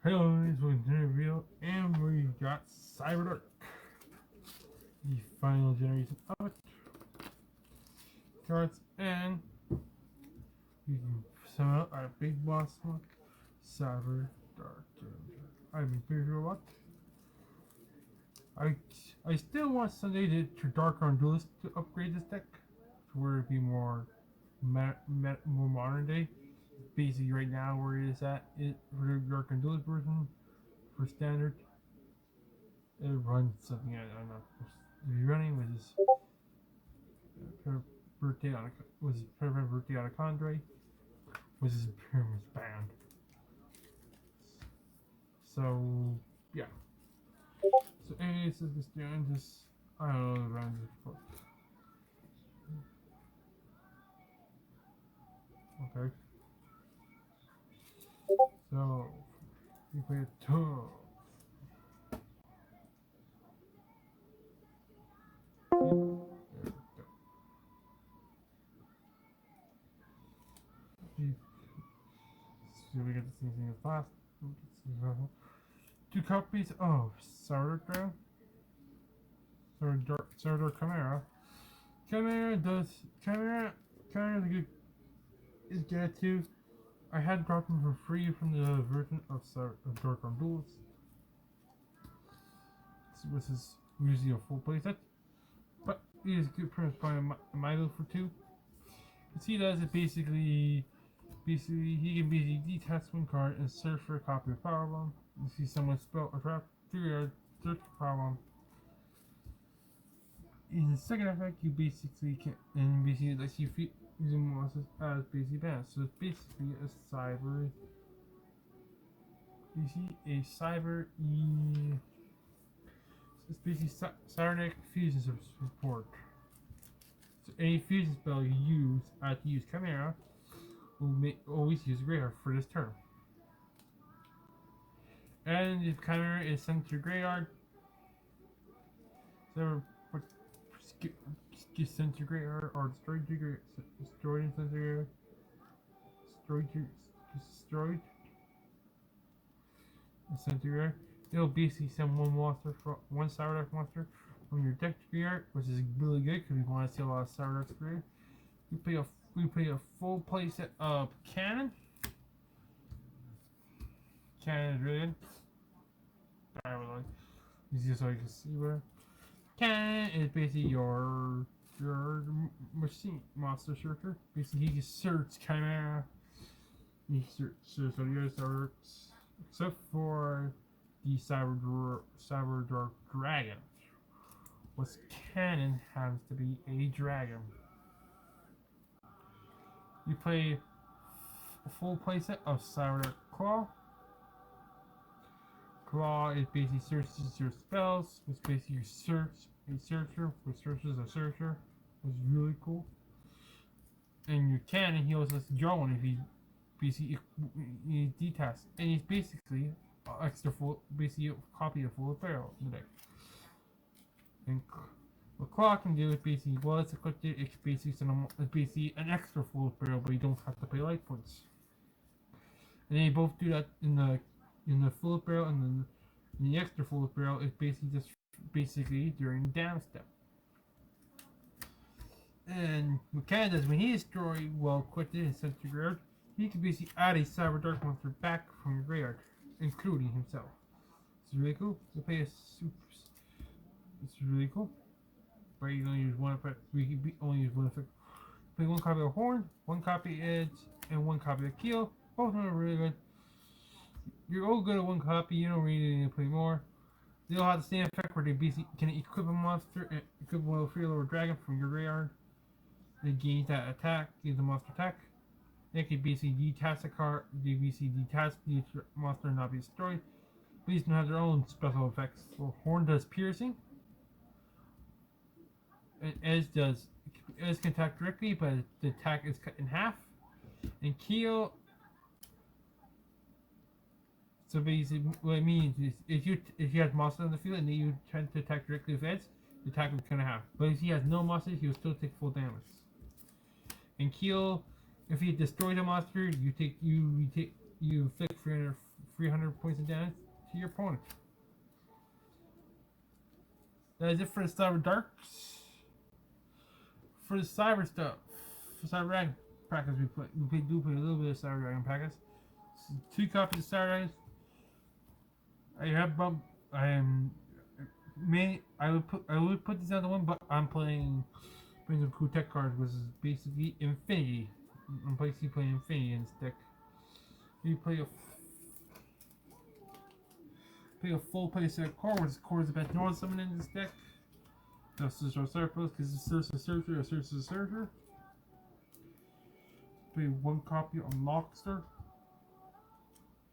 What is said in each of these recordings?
Hello, this was Real, and we got cyberdark, the final generation of it. Cards, and you can summon up our big boss one, cyberdark. I've been pretty sure what. I still want Sunday to Dark on Duelist to upgrade this deck to where it be more more modern day. Basically, right now where it is at for the Dark on Duelist version for standard, it runs something I'm not supposed to be running, which is birthday on a was birthday on a Condre, which is pyramid band. So yeah. So anyways, this doing this I don't know the rounds before. Okay. So we play a two. So we get the same thing as last. Two copies of Sauerkraut. Sauerkraut Chimera. Chimera is a good is get to. I had gotten for free from the version of Dark on Duels. Which is usually a full playset. But it is good for buying Milo for 2. You see that it basically he can basically detach one card and search for a copy of Powerbomb. You see someone spell a trap, search for Powerbomb. In the second effect, you basically can lets you using monsters as basically bans. So it's basically a cyber. You see a cyber E. So it's basically cybernetic fusion support. So any fusion spell you use after you use Chimera will always use graveyard for this turn. And if Chimera is sent to graveyard, so get sent to graveyard or destroyed to graveyard, destroyed and sent to graveyard, destroyed and sent to graveyard. It'll basically send one Cyberdark monster from your deck to graveyard, which is really good because we want to see a lot of Cyberdarks graveyard. We play a full playset of Cannon. Cannon is really good. I would like easier so you can see where. Cannon is basically your machine monster searcher. Basically, he can search Chimera. He search all the other Cyberdarks, except for the Cyberdark Dragon. Which Cannon happens to be a dragon. You play a full playset of Cyberdark Claw. Claw is basically searches your spells, which basically a searcher, which searches a searcher, which is really cool. And your Cannon, he also has to draw one if he basically he detached, and he's basically extra full, basically a copy of full barrel in the deck. And what Claw can do is basically, well, it's equipped, it's basically an extra full barrel, but you don't have to pay life points. And they both do that in the full barrel, and then in the extra full barrel is basically during the damage step. And what Cannon does when he destroys well equipped and sent to graveyard, he can basically add a Cyberdark monster back from your graveyard, including himself. It's really cool. We play a super. It's really cool. But you only use one effect. We only use one effect. Play one copy of Horn, one copy of Edge, and one copy of Keel. Both of them are really good. You're all good at one copy. You don't really need to play more. They all have the same effect where they basically can equip a monster, equip a level 3 lower dragon from your graveyard. They gain that attack, gain the monster attack. They can basically detach a card. They basically detach the monster and not be destroyed. These don't have their own special effects. So Horn does piercing. And Edge can attack directly, but the attack is cut in half. And Keel. So basically, what it means is if you have monsters on the field and then you try to attack directly with Edge, the attack will cut in half. But if he has no monsters, he will still take full damage. And Keel, if he destroys a monster, you inflict 300 points of damage to your opponent. That is it for the Cyber Darks. For the Cyber stuff, for Cyber Dragon packets, we do play a little bit of Cyber Dragon packets. So 2 copies of Cyber Dragons. I have bump. I am. I would put this on one, but I'm playing some cool tech cards, which is basically Infinity. I'm basically playing Infinity in this deck. You play a full play set core, which core is the best normal summon in this deck. That's just our surplus because it's a Searcher, a Searcher, a Searcher. Play 1 copy of Lockster.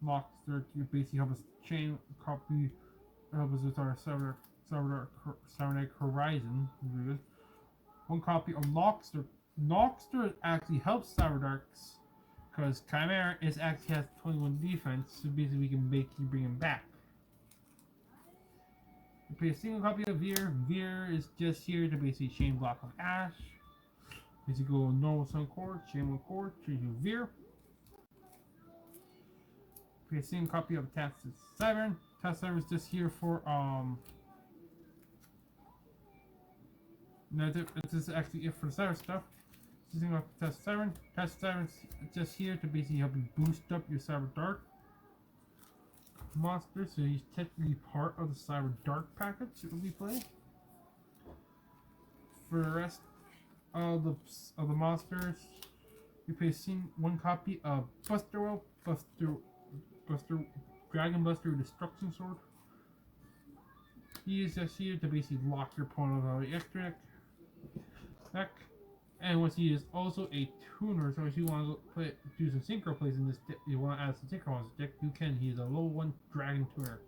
Lockster to basically help us chain copy, help us with our Cyberdark Horizon. Really good. 1 copy of Lockster. Lockster actually helps Cyberdarks because Chimera actually has 21 defense, so basically we can basically bring him back. We play a single copy of Veer. Veer is just here to basically chain block of Ash. Basically go normal Sun Core, chain 1 core, change to Veer. Play a single copy of Tassus Cybern. Tassus Cybern is just here for no, this is actually it for the Cyber stuff. Single copy of Tassus Cybern. Tassus Cybern is just here to basically help you boost up your Cyber Dark monster, so he's technically part of the Cyber Dark package that we play. For the rest of the monsters, we play 1 copy of Buster Dragon Buster Destruction Sword. He is just here to basically lock your opponent out of the extra deck. And once he is also a tuner, so if you want to do some synchro plays in this deck, you want to add some synchro on this deck, you can. He is a level 1 dragon tuner,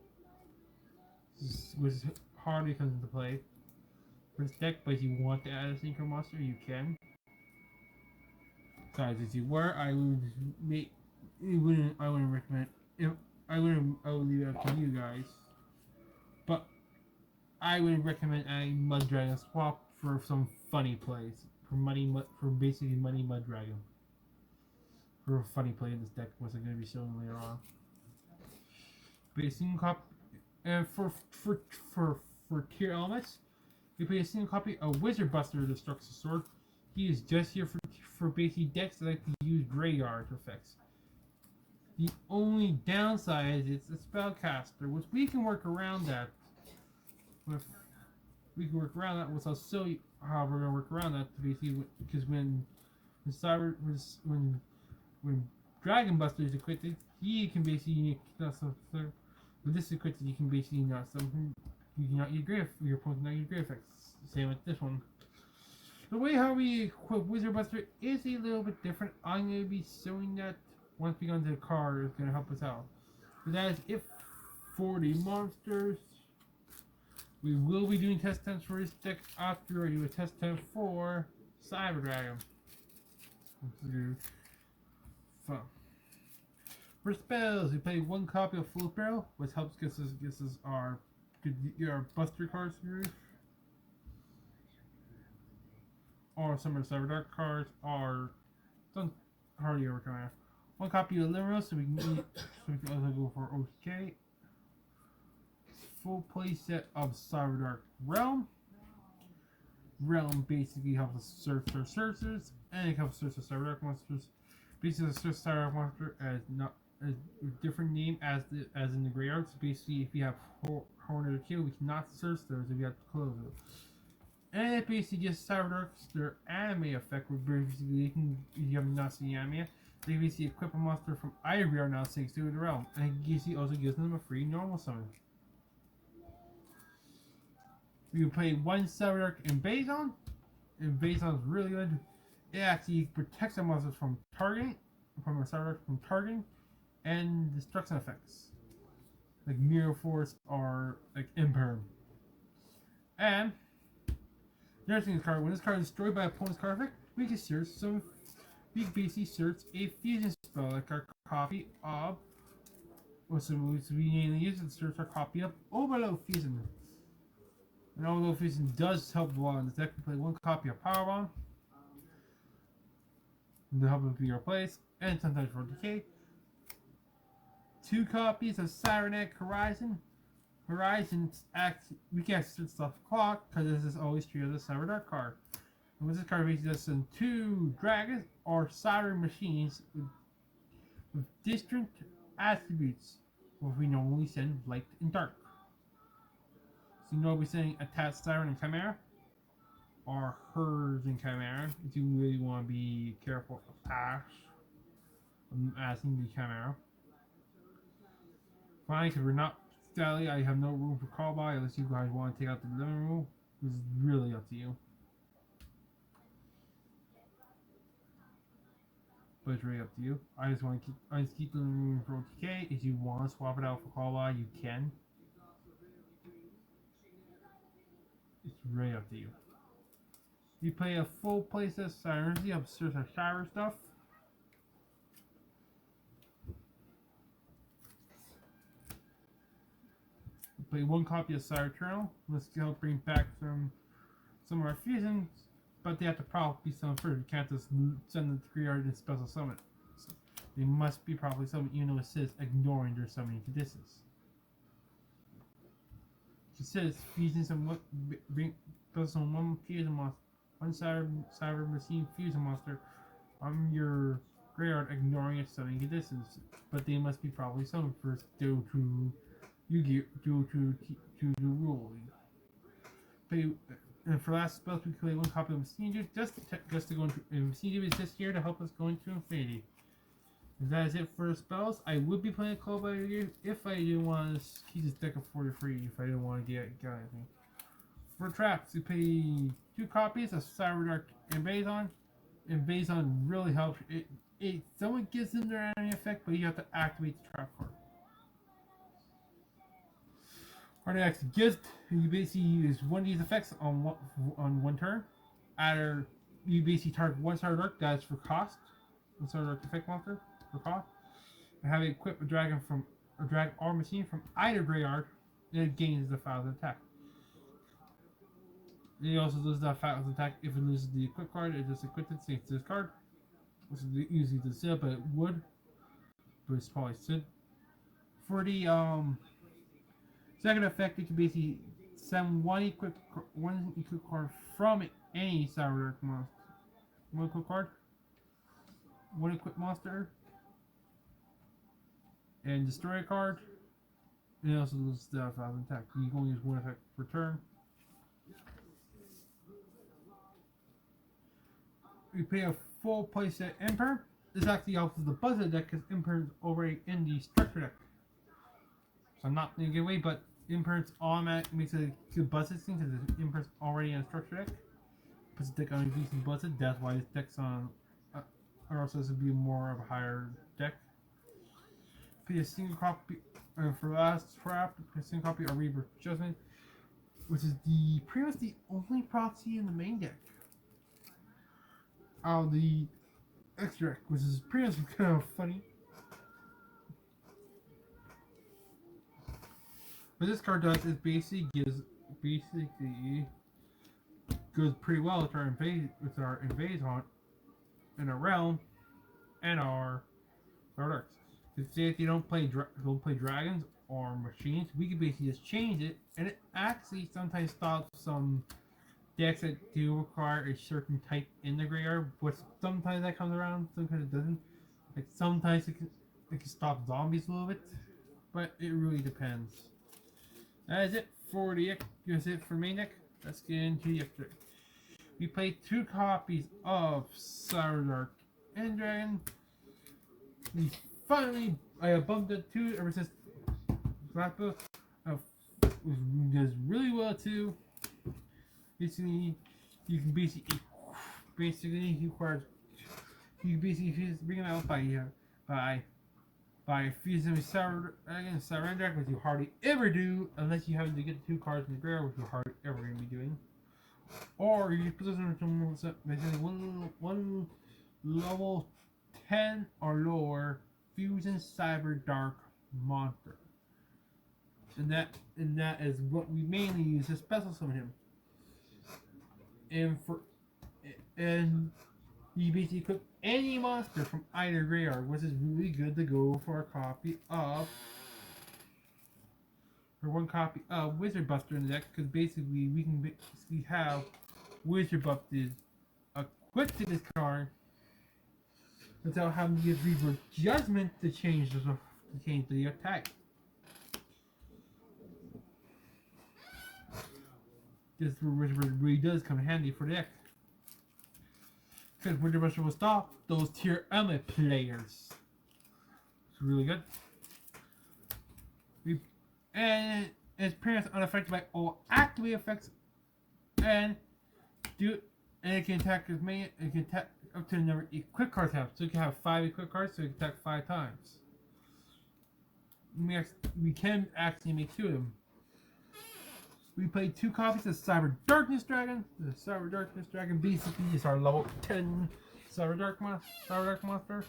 which hardly comes into play for this deck, but if you want to add a synchro monster, you can. Guys, if you were, I would recommend. I would leave it up to you guys, but I would recommend adding Mud Dragon Swap for some funny plays. For basically Money Mud Dragon. For a funny play in this deck, which I'm going to be showing later on. Play a single copy, and for tier elements, we play a single copy of Wizard Buster Destruction Sword. He is just here for basically decks that like to use graveyard effects. The only downside is it's a spellcaster, which we can work around that. Which I'll show you how we're gonna work around that. Basically, because when Dragon Buster is equipped, he can basically with this equipped, you can basically not something you cannot use your opponent cannot use grave effects. Same with this one. The way how we equip Wizard Buster is a little bit different. I'm gonna be showing that once we go into the card. It's gonna help us out. But that is it for the monsters. We will be doing test times for this deck after I do a test time for Cyber Dragon. Fun. For spells, we play 1 copy of Full Barrel, which helps get us our Buster cards through. Or some of the Cyber Dark cards are don't hardly ever come out. 1 copy of Limero, so we can also go for OK. Full playset of Cyberdark Realm. Realm basically helps us search our searchers, and it helps search the Cyberdark monsters. Basically, search Cyberdark monster as not as a different name as in the graveyard. So basically, if you have Hornet or Kill, we cannot search those if you have to close it. And it basically gives Cyberdarks their anime effect, where basically if you have not seen anime, they basically equip a monster from either are now sinks to the realm, and it also gives them a free normal summon. You can play 1 Cyberdark in Bazon, and Bazon is really good. It actually protects the monsters from targeting, from a Cyberdark from targeting, and destruction effects, like Mirror Force or like Imperm. And the other thing is card, when this card is destroyed by opponent's card effect, we can search some. We can basically search a fusion spell, like our copy of. So we mainly use it to search our copy of Overload Fusion. And Overload Fusion does help a lot in this deck. We play 1 copy of Power Bomb to help it be replaced, and sometimes for decay. 2 copies of cybernetic Horizon. Horizon's acts we can't set stuff clock because this is always treated as a cyberdark card. And with this card basically just send 2 dragons or cyber machines with distinct attributes, what we normally send light and dark. So you know we're sending attached siren and chimera, or hers and chimera. If you really want to be careful of Ash, I'm asking the chimera. Fine, because we're not Sally, I have no room for call by unless you guys want to take out the living room. This is really up to you. But it's really up to you. I just keep the living room for OTK. If you want to swap it out for call by, you can. It's really up to you. You play a full playset Sirens, you have certain shower stuff. You play 1 copy of Sire Eternal. Let's help bring back some of our fusions, but they have to probably be summoned first. You can't just send them to graveyard and special summon. So they must be properly summoned, even though it says ignoring their summoning conditions. It says fusion some bring special 1 fusion monster, 1 cyber machine fusion monster on your graveyard, ignoring its summoning conditions, but they must be properly summoned first due to the rule. And for last spells, we play 1 copy of Machine Dude just to go into. And Machine Dude is just here to help us go into Infinity. And that is it for spells. I would be playing a Call by Review if I didn't want to keep this deck of 43. If I didn't want to get anything. For traps, we play 2 copies of cyberdark and Bazon. And Bazon really helps. It somewhat gives them their enemy effect, but you have to activate the trap card. Artifact Gift, you basically use 1 of these effects on one turn. Either you basically target 1 cyberdark, that's for cost. 1 cyberdark effect monster for cost. And have it equip a dragon or machine from either graveyard, and it gains the 1,000 attack. And it also loses that 1,000 attack if it loses the equip card. It just equipped it since this card, which is usually the Sid, but it would. But it's probably Sid. For the second effect, you can basically send 1 equip card from any cyberdark monster. 1 equip card, 1 equip monster, and destroy a card. And it also loses the 1,000 attack. You can only use 1 effect per turn. We play a full playset Imper. This actually helps with the Buzzard deck because Imper is already in the structure deck. So I'm not going to give away, but Imper's automatic makes it a good Buzzard thing because Imper's already in a structure deck. Puts the deck on a decent Buzzard. That's why this deck's on. Or also this would be more of a higher deck. Play a single copy. For last trap, a single copy of Rebirth Judgment, which is pretty much the only proxy in the main deck. Out of the extra deck, which is pretty much kind of funny. What this card does is basically goes pretty well with our invade haunt in our realm and our darks. To say if you don't play dragons or machines, we can basically just change it, and it actually sometimes stops some decks that do require a certain type in the graveyard. But sometimes that comes around, sometimes it doesn't. Like sometimes it can stop zombies a little bit, but it really depends. That is it for the that's it for main deck. Let's get into the extra. We played 2 copies of cyberdark and dragon. We finally I bumped it too ever since last book. Does really well too. Basically, you can basically you basically bring it out by fusing with Cyberdark, which you hardly ever do unless you happen to get 2 cards in the graveyard, which you're hardly ever going to be doing. Or you position one level 10 or lower fusion Cyberdark monster. And that is what we mainly use to special summon him. And You basically equip any monster from either graveyard, which is really good to go for a copy of, for one copy of Wizard Buster in the deck, because basically we can basically have Wizard Buster equipped to this card without having to use Reaver Judgment to change the attack. This is where Wizard really does come in handy for the deck. Because Wizard Buster will stop those tier element players. It's really good. And it's pretty much unaffected by all activate effects, and it can attack as many. It can attack up to the number of equip cards have. So you can have 5 equip cards, so you can attack 5 times. We can actually make 2 of them. We played 2 copies of Cyber Darkness Dragon. The Cyber Darkness Dragon basically is our level 10 Cyber Dark monster.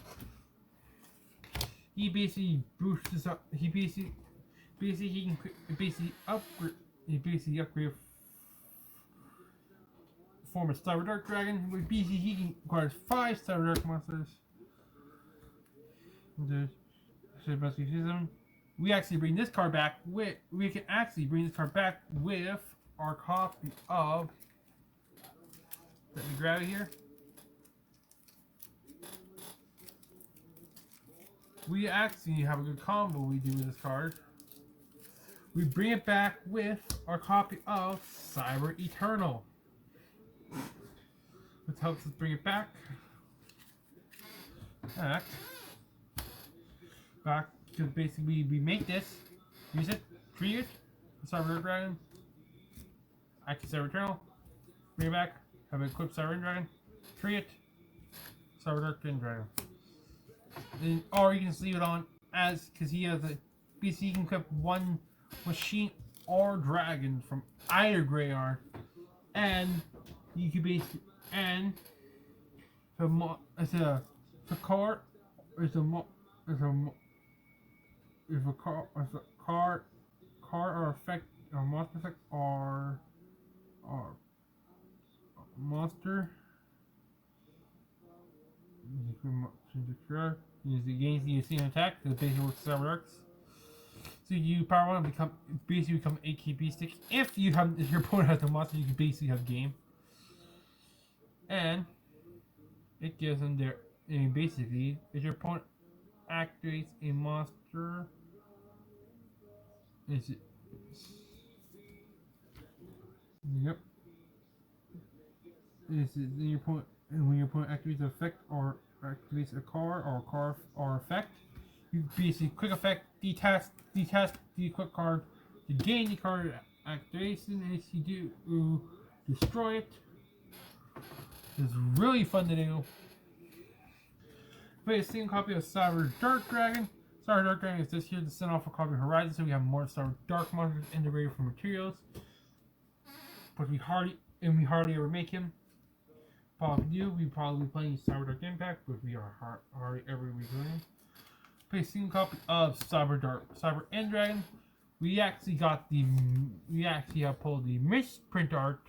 He basically boosts up. He can upgrade form of Cyber Dark Dragon. With BC, he can acquire 5 Cyber Dark monsters. We actually bring this card back with. We can actually bring this card back with our copy of. Let me grab it here. We actually have a good combo we do with this card. We bring it back with our copy of Cyber Eternal. Which helps us bring it back. Back, because basically we make this, use it, treat it, Cyber Dragon, active Cyber Eternal, bring it back, have it equip Cyber Dragon, treat it, Cyber Dark Dragon. And, or you can just leave it on as, because he has a, basically you can equip one machine or dragon from either graveyard, and you can basically, and if a card or effect or monster effect or monster use the gains you see an attack because basically works Cyber Darks. So you power one become 8 KB stick. If your opponent has a monster, you can basically have game. And it gives them their, and basically if your opponent activates a monster, yep. Your opponent, and when your opponent activates an effect or activates a card or effect, you basically quick effect detach the equip card to gain the card activation, and if you do destroy it. It's really fun to do. Play a single copy of Cyber Dark Dragon. Cyber Dark Dragon is just here to send off a copy of Horizon, so we have more Cyber Dark monsters integrated from materials. But we hardly ever make him. We probably playing Cyber Dark Impact, but we are hardly ever replaying. Play a single copy of Cyber End Dragon. We actually have pulled the misprint art.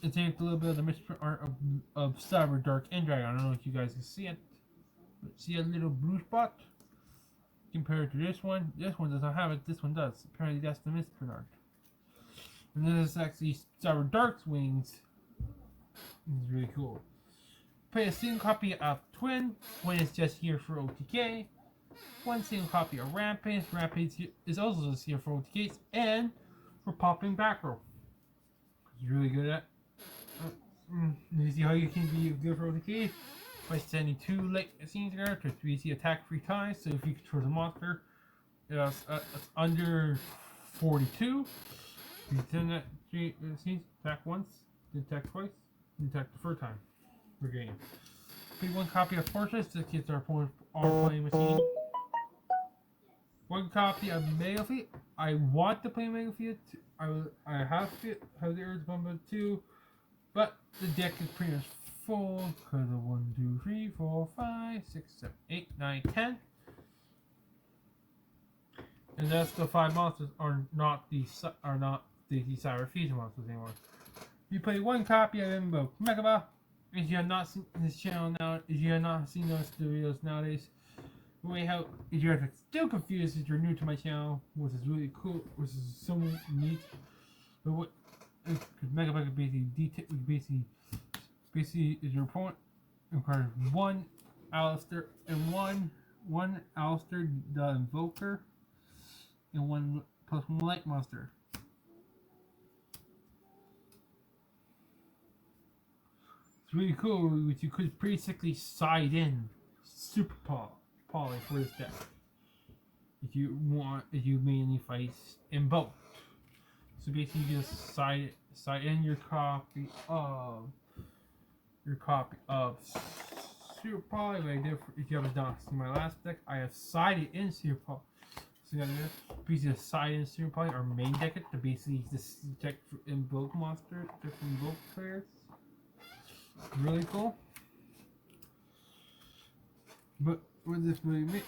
It's a little bit of the misprint art of Cyber Dark End Dragon. I don't know if you guys can see it. But see a little blue spot compared to this one. This one does not have it. This one does. Apparently that's the misprint art. And then this is actually Cyber Dark's wings. It's really cool. Play a single copy of Twin. Twin is just here for OTK. One single copy of Rampage. Rampage is also just here for OTKs and for popping back row. He's really good at. You see how you can be good for OTK by sending 2 late scenes together to 3C attack 3 times. So if you control the monster, it's under 42. You send that 3 scenes, attack once, then attack twice, then attack the 3rd time per game. Play 1 copy of Fortress to get our opponent's playing machine. 1 copy of Mega Fleet. I want to play Mega Fleet. I have the urge to bump it too, but the deck is pretty much full because of 1, 2, 3, 4, 5, 6, 7, 8, 9, 10. And that's the 5 monsters are not the Cyber Fusion monsters anymore. You play 1 copy of Megaba if you have not seen this channel now, if you have not seen those videos nowadays, way how if you're still confused if you're new to my channel, which is really cool, which is so neat. But what Megabuck basically is your opponent requires one Alistair and one Alistair the Invoker and one plus one Light Monster. It's really cool, which you could basically side in Super Poly for this deck. If you mainly fight in both. So basically you just side in your copy of Super Poly, like I did if you haven't done in my last deck. I have sided in Super Poly. So you gotta basically side in Super Poly or main deck it to basically just check for invoke monsters, different invoke players. Really cool. But what this really means,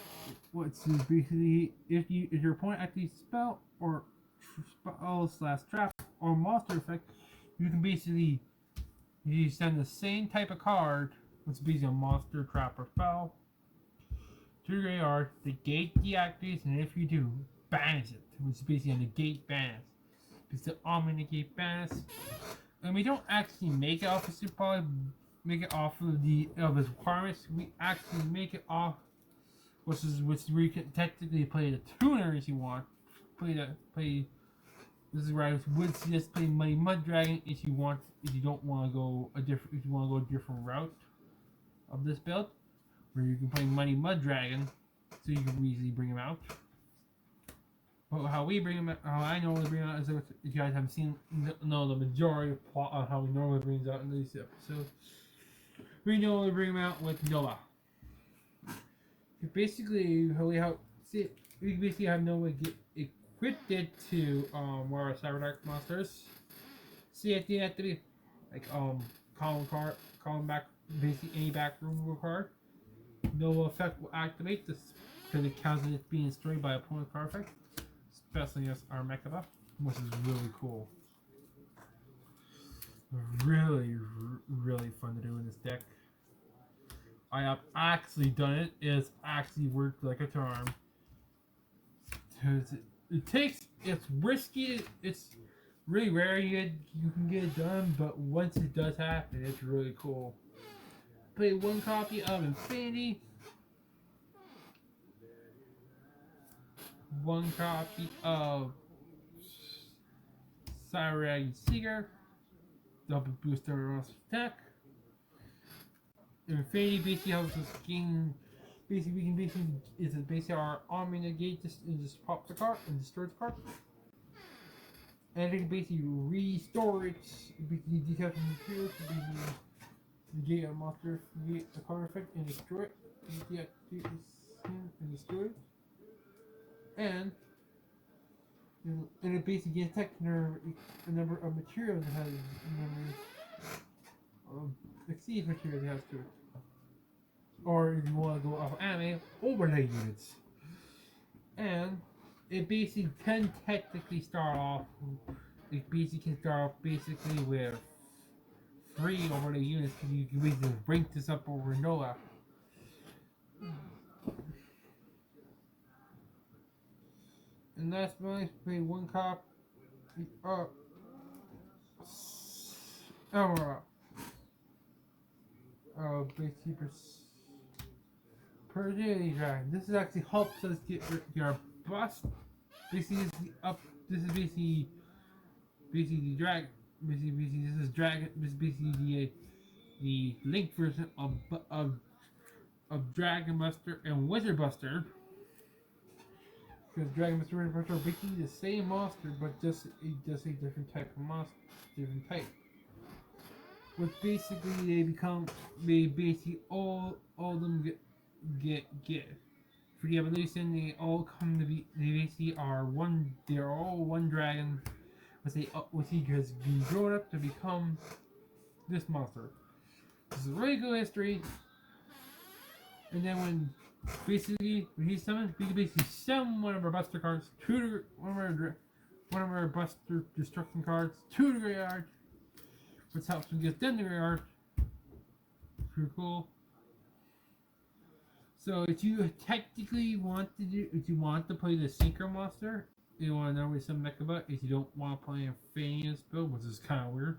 what's basically if your opponent activates spell or spell/trap or monster effect, you can basically you send the same type of card, which is basically a monster, trap, or spell, to your graveyard. The gate deactivates, and if you do, banish it, which is basically a negate banish. It's the negate banish. And we don't actually make it off of Super Poly, make it off of its requirements. We actually make it off, which where you can technically play the tuner if you want. This is where I would suggest play Mud Dragon if you don't want to go a different route of this build, where you can play Mud Dragon, so you can easily bring him out. But how I normally bring him out is if you guys haven't seen the majority of plot of how we normally bring him out in these episodes. We normally bring him out with Noah. Basically, we basically have Noah get equipped to one of our cyberdark monsters. See at the end to be like calling back basically any back room card. Noah effect will activate this because it counts as being destroyed by opponent card effect. Especially as our Mecha, which is really cool. Really fun to do in this deck. I have actually done it. It's actually worked like a charm. It's risky. It's really rare you can get it done, but once it does happen, it's really cool. Play one copy of Infinity. One copy of Cyberdark Seeker, double booster monster attack. Infinity basically helps us gain. It's basically our army negate and just pop the card and destroy the card. And it can basically restore it. Basically detach the material to basically negate a monster, negate a card effect, and destroy it. Deactivate and destroy it. And it basically detects a number of materials it has, exceeds materials it has to it. Or if you want to go off anime, overlay units. And it basically can technically start off. It basically can start off basically with 3 overlay units. You can basically rank this up over Noah. And last month, play one copy basically per daily drag. This is actually helps us get your bust. This is basically the drag. This is basically the linked version of Dragon Buster and Wizard Buster. Because Dragon Buster and Wizard Buster are basically the same monster, but just a different type of monster, different type. But basically they basically all of them get for the evolution. They all come to be, they basically are one. They're all one dragon, which he has been grown up to become this monster. This is a really good history. And then when he's summoned, we can basically summon one of our Buster cards to one of our Buster destruction cards to the graveyard, which helps him get them to the graveyard. pretty cool. So if you technically want to do, if you want to play the Synchro Monster, you want to know where some mecha butt. If you don't want to play a Phineas build, which is kind of weird,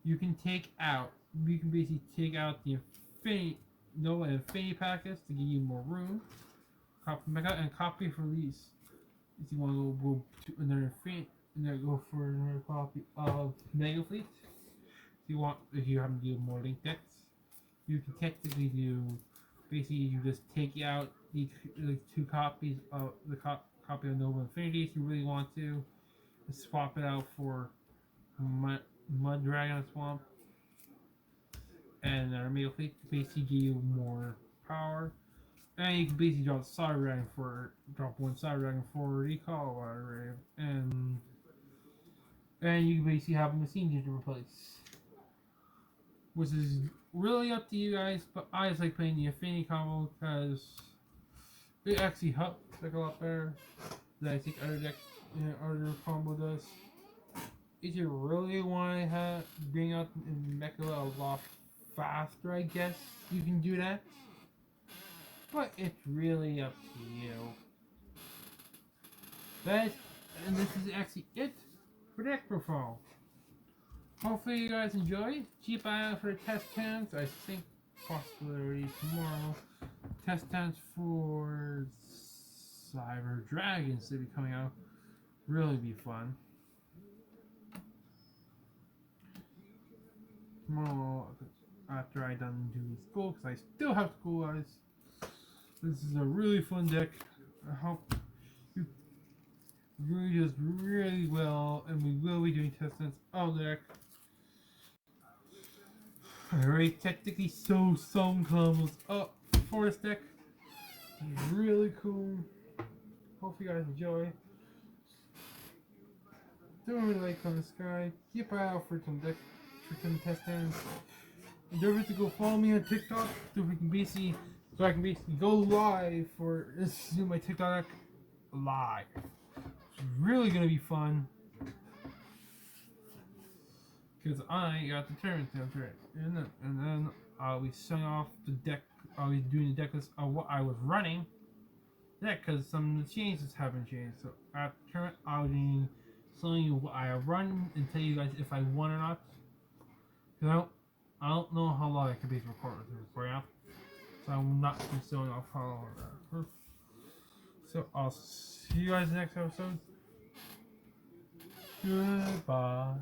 you can basically take out the Infinity packets to give you more room. Copy mecha and copy for release. If you want to go to another Infinity, and then go for another copy of Mega Fleet. If you happen to do more link decks, you can technically do. Basically, you just take out the two copies of the copy of Nova Infinity if you really want to. Swap it out for Mud Dragon Swamp and Mega Fleet to basically give you more power. And you can basically drop one Cyber Dragon for recall or whatever, and you can basically have a machine to replace. Which is really up to you guys, but I just like playing the Infinity combo because it actually helps like a lot better than I think other combo does. If you really want to bring out Mecha a lot faster, I guess you can do that. But it's really up to you. And this is actually it for the deck profile. Hopefully you guys enjoy. Keep an eye out for the test tents. I think possibly already tomorrow. Test tents for Cyber Dragons to be coming out. Really be fun. Tomorrow after I done do school, because I still have school, guys. This is a really fun deck. I hope you really does really well, and we will be doing test tents of the deck. I already technically sold some combos up for this deck. It's really cool. Hope you guys enjoy. Don't really like on the sky. Keep an eye out for some test stands. And don't forget to go follow me on TikTok so I can basically go live for this. Do my TikTok live. It's really gonna be fun. Because I got the tournament after it. And then I'll be showing off the deck. I'll be doing the deck list of what I was running. Because some of the changes haven't changed. So after the tournament, I'll be showing you what I run and tell you guys if I won or not. Because I don't know how long I can be recording out. So I'm not showing off how long that. So I'll see you guys in the next episode. Goodbye.